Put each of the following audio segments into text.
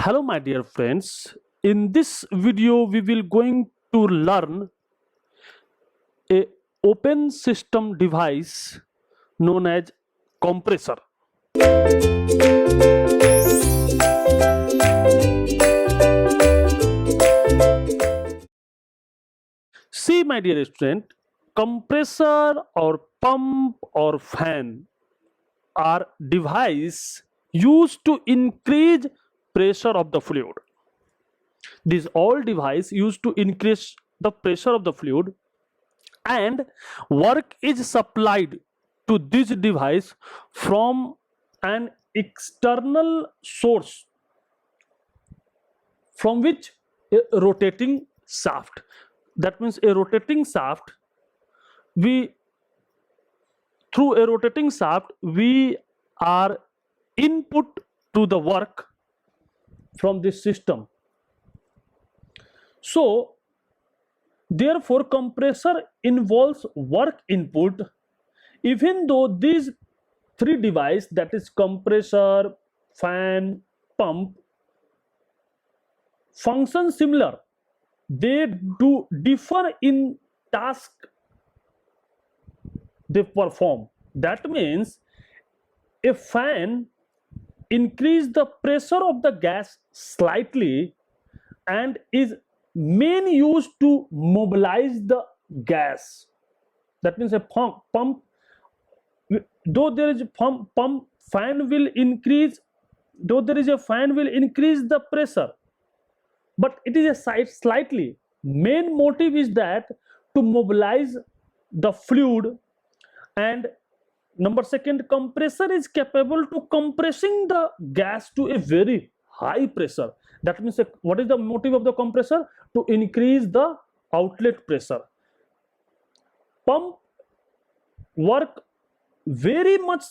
Hello my dear friends, in this video we will going to learn a open system device known as compressor. See my dear student, compressor or pump or fan are device used to increase pressure of the fluid. These all device used to increase the pressure of the fluid, and work is supplied to this device from an external source, from which a rotating shaft. That means a rotating shaft, we through a rotating shaft we are input to the work from this system. So therefore compressor involves work input, even though these three devices, that is compressor, fan, pump, function similar, they do differ in task they perform. That means a fan increase the pressure of the gas slightly and is main used to mobilize the gas. That means a pump, though there is a pump fan will increase, though there is a fan will increase the pressure, but it is a slightly. Main motive is that to mobilize the fluid. And number second, compressor is capable to compressing the gas to a very high pressure. That means what is the motive of the compressor? To increase the outlet pressure. Pump work very much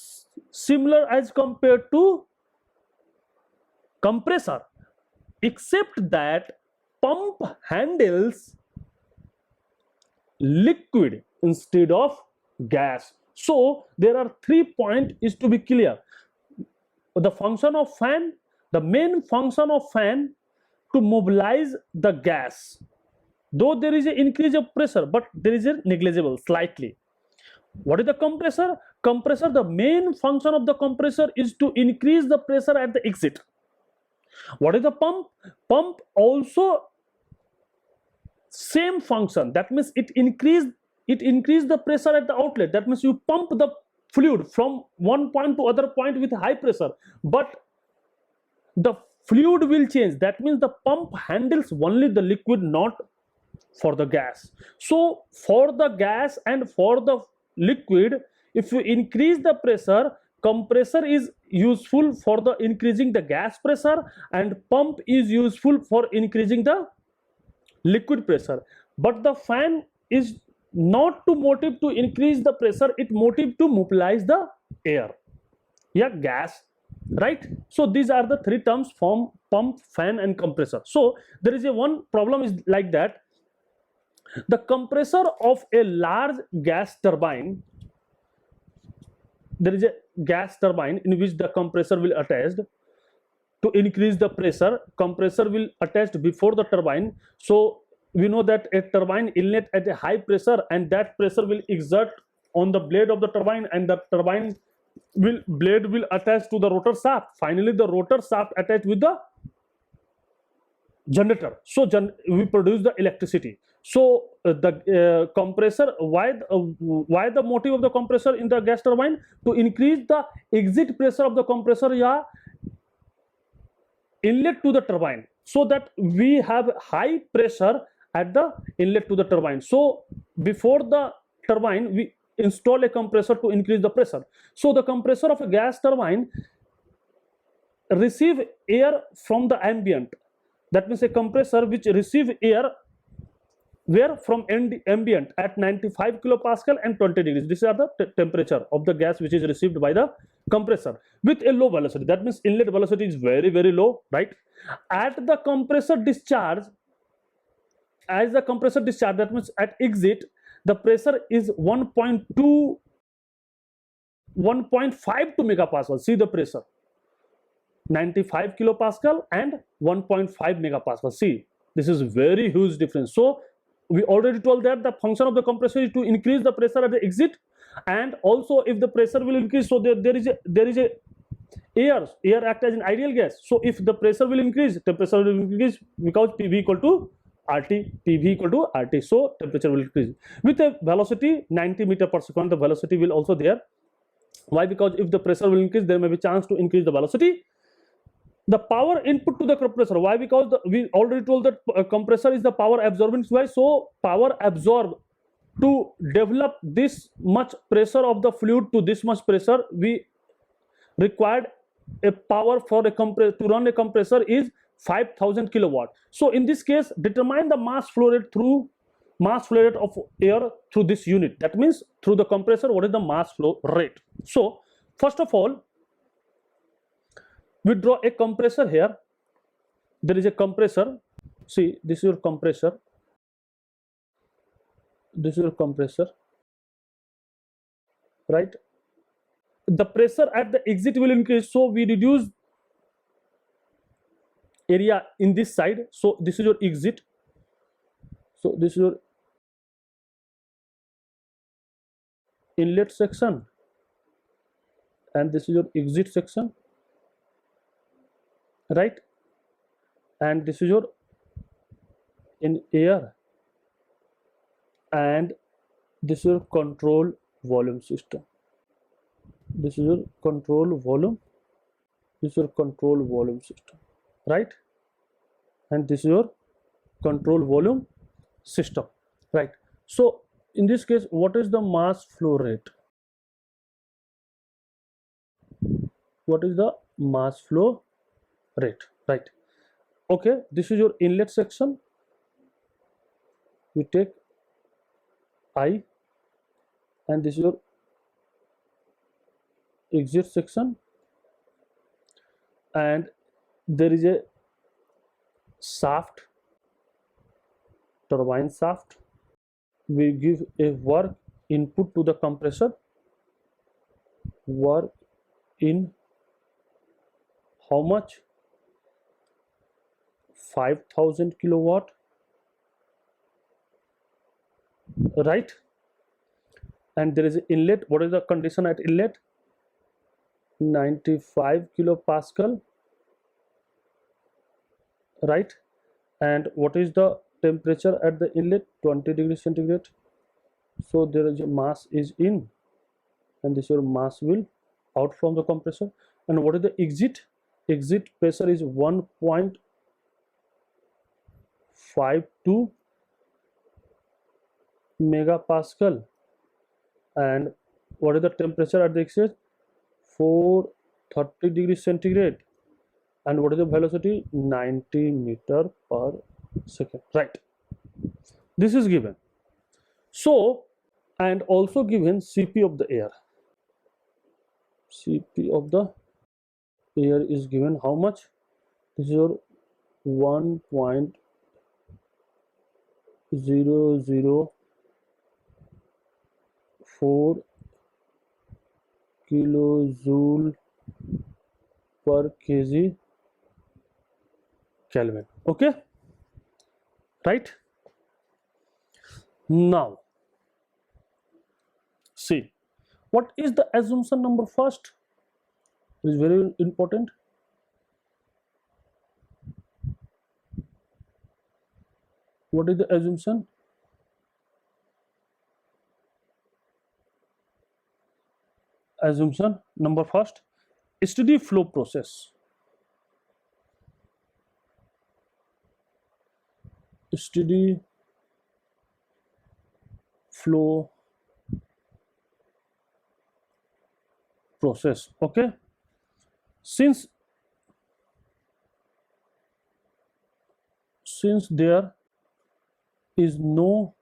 similar as compared to compressor, except that pump handles liquid instead of gas. So there are 3 points is to be clear. The function of fan, the main function of fan to mobilize the gas, though there is an increase of pressure, but there is a negligible slightly. What is the compressor? Compressor, the main function of the compressor is to increase the pressure at the exit. What is the pump? Pump also same function. That means it increase the pressure at the outlet. That means you pump the fluid from one point to other point with high pressure, but the fluid will change. That means the pump handles only the liquid, not for the gas. So for the gas and for the liquid, if you increase the pressure, compressor is useful for the increasing the gas pressure, and pump is useful for increasing the liquid pressure. But the fan is not to motive to increase the pressure, it motive to mobilize the air, gas, right? So these are the three terms from pump, fan and compressor. So there is a one problem is like that, the compressor of a large gas turbine, there is a gas turbine in which the compressor will attached. To increase the pressure, compressor will attached before the turbine. So we know that a turbine inlet at a high pressure, and that pressure will exert on the blade of the turbine, and the turbine blade will attach to the rotor shaft. Finally the rotor shaft attached with the generator, so we produce the electricity. So the compressor, why the motive of the compressor in the gas turbine? To increase the exit pressure of the compressor, inlet to the turbine, so that we have high pressure at the inlet to the turbine. So before the turbine we install a compressor to increase the pressure. So the compressor of a gas turbine receive air from the ambient. That means a compressor which receive air where from ambient at 95 kilopascal and 20 degrees. These are the temperature of the gas which is received by the compressor with a low velocity. That means inlet velocity is very low, right? At the compressor discharge, as the compressor discharge, that means at exit the pressure is 1.5 to megapascal. See the pressure 95 kilopascal and 1.5 megapascal. See, this is very huge difference. So we already told that the function of the compressor is to increase the pressure at the exit, and also if the pressure will increase, so there is a air act as an ideal gas. So if the pressure will increase, temperature will increase, because PV equal to RT, PV equal to RT. So temperature will increase with a velocity 90 meter per second. The velocity will also there. Why? Because if the pressure will increase, there may be chance to increase the velocity. The power input to the compressor. Why? Because we already told that compressor is the power absorbing device. So power absorbed to develop this much pressure of the fluid to this much pressure, we required a power for a compressor to run a compressor is 5000 kilowatt. So in this case, determine the mass flow rate of air through this unit. That means through the compressor, what is the mass flow rate? So first of all, we draw a compressor here. There is a compressor. See, this is your compressor. This is your compressor, right? The pressure at the exit will increase, so we reduce area in this side. So this is your exit. So this is your inlet section, and this is your exit section, right? And this is your in air, and this is your control volume system. This is your control volume. This is your control volume system, right? And this is your control volume system, right? So in this case, what is the mass flow rate? What is the mass flow rate, right? Okay, this is your inlet section. We take I, and this is your exit section, and there is a shaft, turbine shaft. We give a work input to the compressor. Work in how much? 5000 kilowatt, right? And there is an inlet. What is the condition at inlet? 95 kilopascal, right? And what is the temperature at the inlet? 20 degrees centigrade. So there is a mass is in, and this your mass will out from the compressor. And what is the exit? Exit pressure is 1.52 megapascal. And what is the temperature at the exit? 430 degrees centigrade. And what is the velocity? 90 meter per second, right? This is given. So, and also given Cp of the air. Cp of the air is given how much? This is your 1.004 kilojoule per kg Kelvin. Okay, right? Now see, what is the assumption number first? It is very important. What is the assumption? Assumption number first, steady flow process. Steady flow process. Okay, since there is no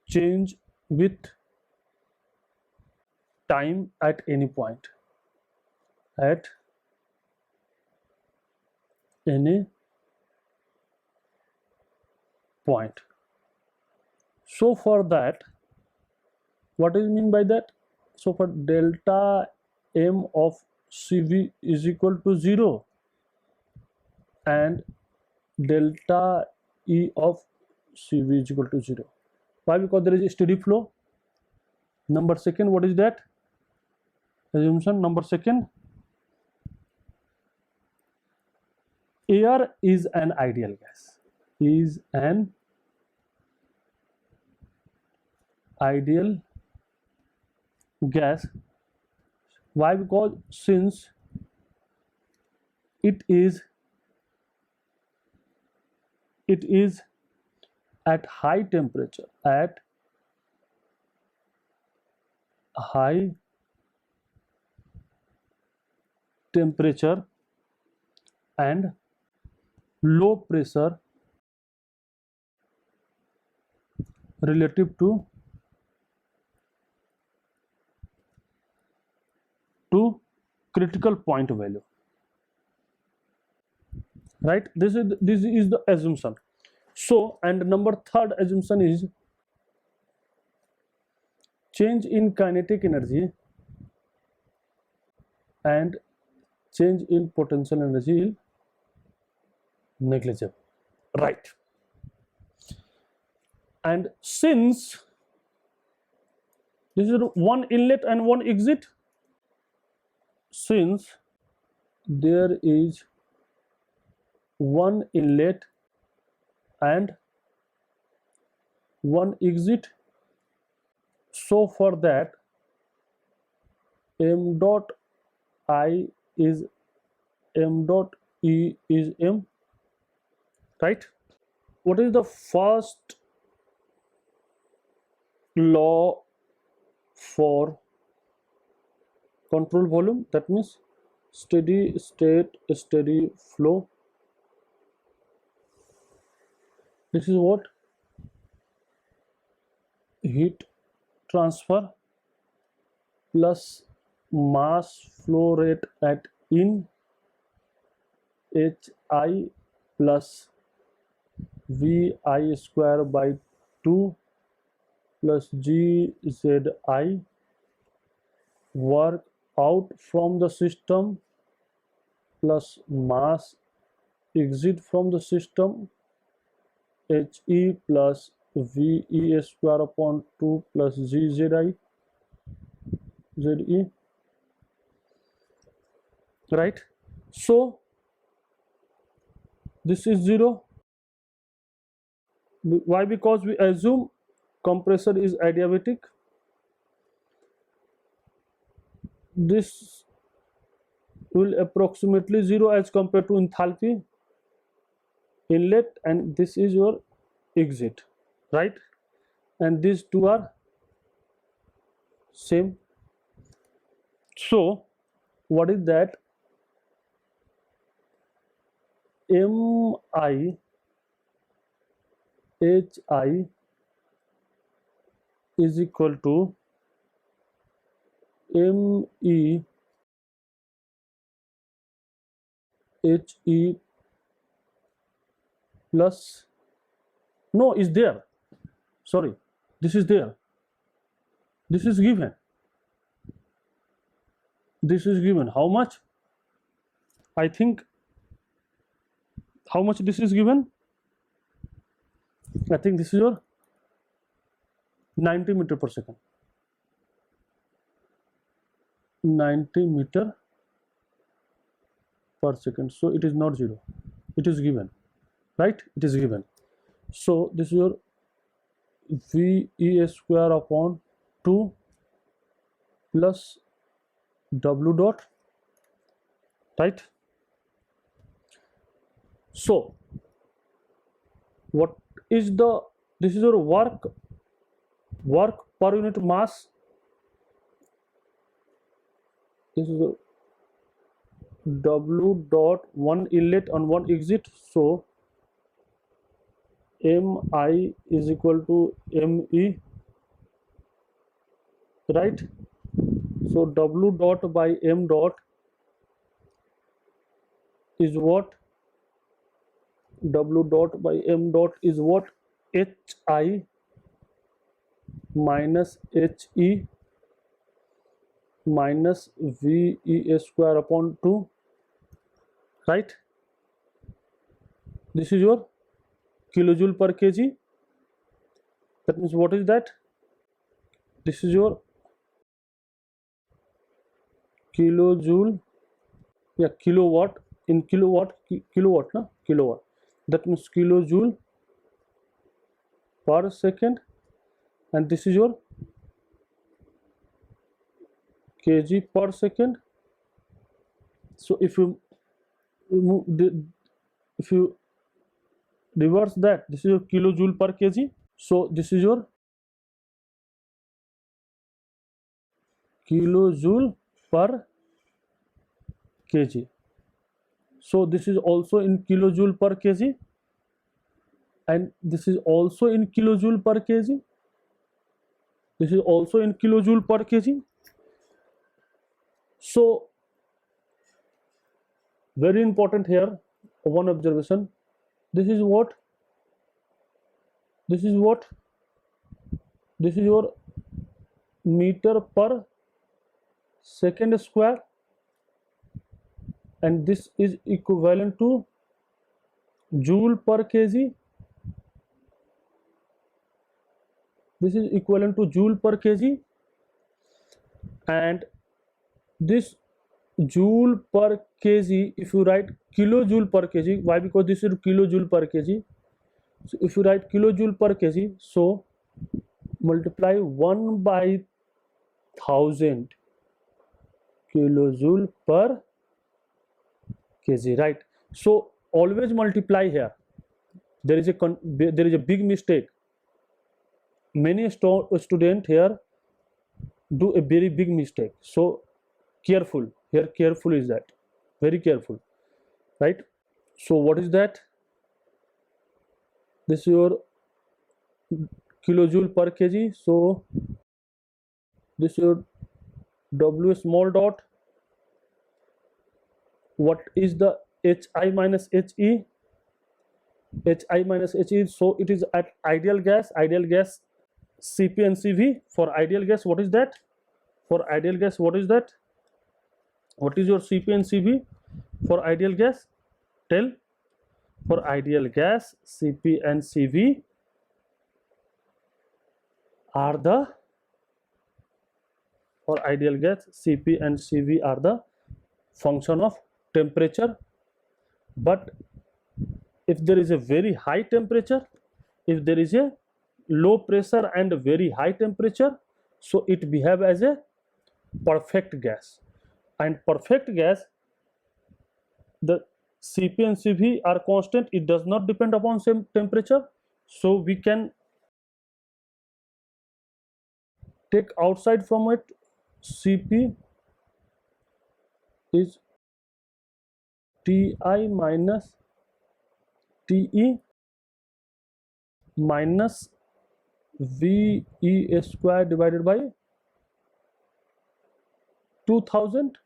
change with time at any point, at any point. So for that, what is mean by that? So for delta m of cv is equal to 0 and delta E of cv is equal to 0. Why? Because there is a steady flow. Number second, what is that assumption? Number second, air is an ideal gas, is an ideal gas. Why? Because since it is at high temperature, at high temperature and low pressure relative to critical point value, right? This is the assumption. So, and number third assumption is change in kinetic energy and change in potential energy is negligible, right? And since this is one inlet and one exit, since there is one inlet and one exit, so for that m dot I is m dot E is m, right? What is the first law for control volume? That means steady state, steady flow. This is what? Heat transfer plus mass flow rate at in Hi plus Vi square by 2 plus Gzi work out from the system plus mass exit from the system He plus Vi square upon 2 plus Gzi Ze, right? So this is 0. Why? Because we assume compressor is adiabatic. This will approximately 0 as compared to enthalpy inlet, and this is your exit, right? And these two are same. So what is that? Mi Hi is equal to Me He plus, no, is there, sorry, this is there, this is given, this is given. How much? I think how much this is given? I think this is your 90 meter per second, 90 meter per second. So it is not 0, it is given, right? It is given. So this is your Vi square upon 2 plus W dot, right? So what is the, this is your work per unit mass. This is the W dot, one inlet and one exit. So Mi is equal to Me, right? So W dot by M dot is what? W dot by M dot is what? Hi minus He minus VE square upon 2, right? This is your kilojoule per kg. That means what is that? This is your kilojoule, yeah, kilowatt in kilowatt, na, kilowatt. That means kilojoule per second, and this is your kg per second. So if you if you reverse that, this is your kilojoule per kg. So this is your kilojoule per kg. So this is also in kilojoule per kg, and this is also in kilojoule per kg. This is also in kilojoule per kg. So very important here, one observation. This is what? This is what? This is your meter per second square, and this is equivalent to joule per kg. This is equivalent to joule per kg, and this joule per kg, if you write kilojoule per kg, why? Because this is kilojoule per kg. So if you write kilojoule per kg, so multiply 1 by 1000 kilojoule per kg, right? So always multiply here. There is a big mistake. Many student here do a very big mistake. So careful here. Careful is that, very careful, right? So what is that? This is your kilojoule per kg. So this is your W small dot. What is the Hi minus He? Hi minus He. So it is at ideal gas. Ideal gas Cp and Cv. For ideal gas, what is that? For ideal gas, what is that? What is your Cp and Cv for ideal gas? Tell. For ideal gas, Cp and Cv are the, for ideal gas, Cp and Cv are the function of temperature. But if there is a very high temperature, if there is a low pressure and a very high temperature, so it behave as a perfect gas. And perfect gas, the Cp and Cv are constant. It does not depend upon same temperature. So we can take outside from it, Cp is Ti minus Te minus Ve square divided by 2000.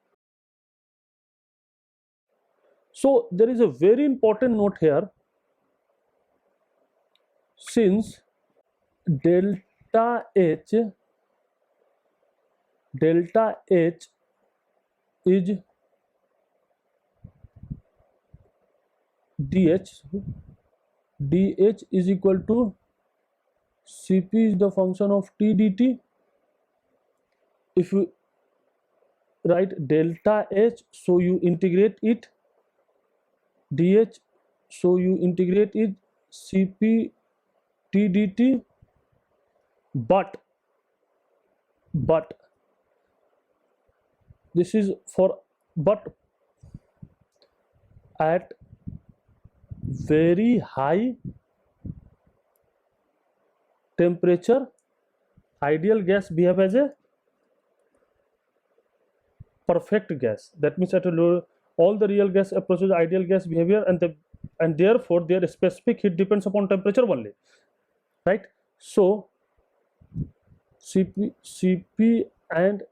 So there is a very important note here. Since delta H is dH is equal to Cp is the function of T dt. If you write delta H, so you integrate it, dH, so you integrate it, Cp T dt, but this is for, but at very high temperature, ideal gas behave as a perfect gas. That means at a low, all the real gas approaches ideal gas behavior, and therefore their specific heat depends upon temperature only, right? So Cp and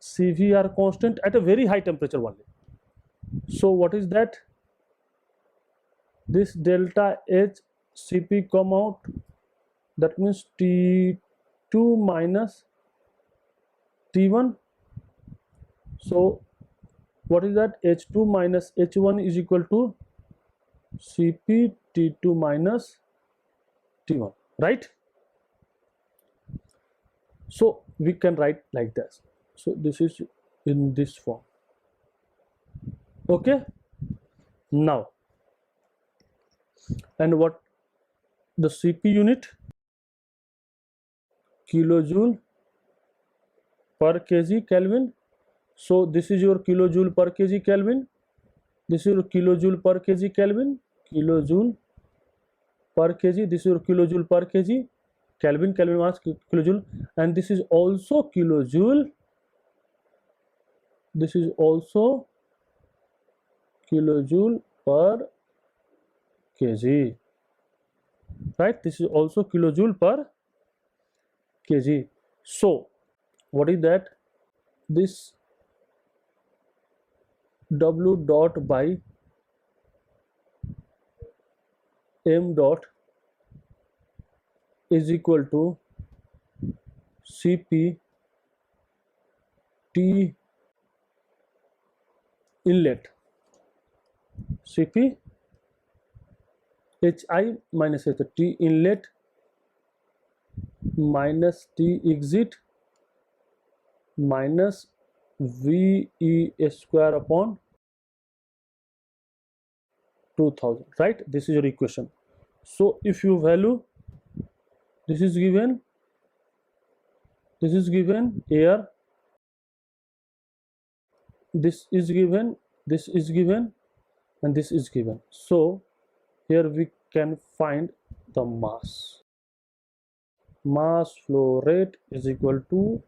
Cv are constant at a very high temperature only. So what is that? This delta H Cp come out, that means T2 minus T1, So what is that? H2 minus H1 is equal to Cp T2 minus T1, right? So we can write like this. So this is in this form. Okay, now, and what the Cp unit? Kilojoule per kg Kelvin. So this is your kilojoule per kg Kelvin. This is your kilojoule per kg Kelvin. Kilojoule per kg. This is your kilojoule per kg Kelvin. Kelvin mass kilojoule, and this is also kilojoule. This is also kilojoule per kg, right? This is also kilojoule per kg. So what is that? This W dot by M dot is equal to Cp T inlet, Cp Hi minus H, T inlet minus T exit minus VE square upon 2000, right? This is your equation. So if you value, this is given air, this is given, and this is given. So here we can find the mass. Mass flow rate is equal to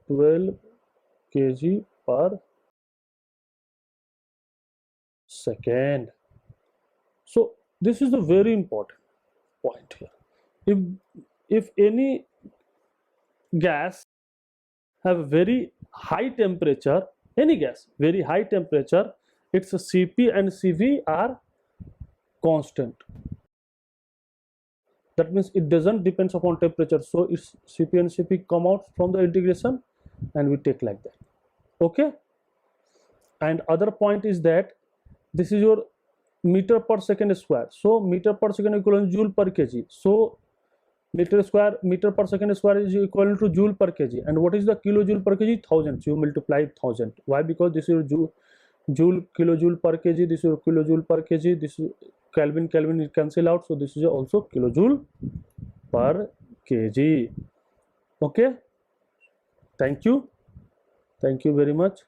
12 kg per second. So this is a very important point here. If any gas have very high temperature, any gas very high temperature, its Cp and Cv are constant. That means it doesn't depends upon temperature. So its Cp and Cv come out from the integration, and we take like that. Okay. And other point is that this is your meter per second square. So meter per second equivalent joule per kg. So meter per second square is equivalent to joule per kg. And what is the kilojoule per kg? 1000. So you multiply 1000. Why? Because this is your joule kilojoule per kg. This is your kilojoule per kg. This is Kelvin it cancel out. So this is also kilojoule per kg. Okay. Thank you very much.